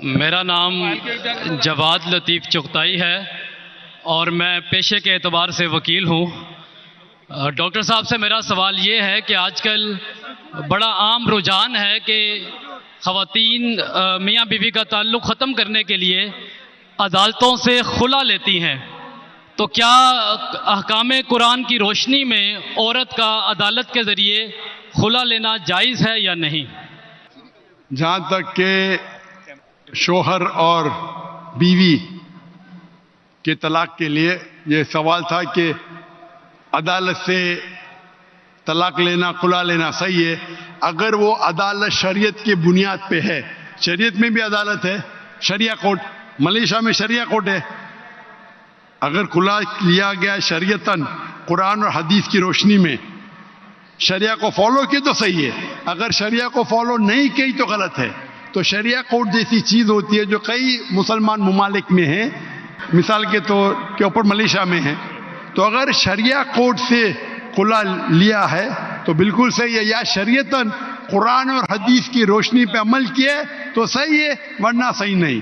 میرا نام جواد لطیف چغتائی ہے اور میں پیشے کے اعتبار سے وکیل ہوں۔ ڈاکٹر صاحب سے میرا سوال یہ ہے کہ آج کل بڑا عام رجحان ہے کہ خواتین میاں بیوی کا تعلق ختم کرنے کے لیے عدالتوں سے خلا لیتی ہیں، تو کیا احکام قرآن کی روشنی میں عورت کا عدالت کے ذریعے خلا لینا جائز ہے یا نہیں؟ جہاں تک کہ شوہر اور بیوی کے طلاق کے لیے یہ سوال تھا کہ عدالت سے طلاق لینا خلا لینا صحیح ہے اگر وہ عدالت شریعت کی بنیاد پہ ہے۔ شریعت میں بھی عدالت ہے، شریعہ کورٹ، ملیشیا میں شریعہ کورٹ ہے۔ اگر خلا لیا گیا شریعتاً قرآن اور حدیث کی روشنی میں شریعہ کو فالو کی تو صحیح ہے، اگر شریعہ کو فالو نہیں کی تو غلط ہے۔ تو شریعہ کورٹ جیسی چیز ہوتی ہے جو کئی مسلمان ممالک میں ہے، مثال کے طور کے اوپر ملیشیا میں ہے، تو اگر شریعہ کورٹ سے خلا لیا ہے تو بالکل صحیح ہے، یا شریعتاً قرآن اور حدیث کی روشنی پہ عمل کیے تو صحیح ہے، ورنہ صحیح نہیں۔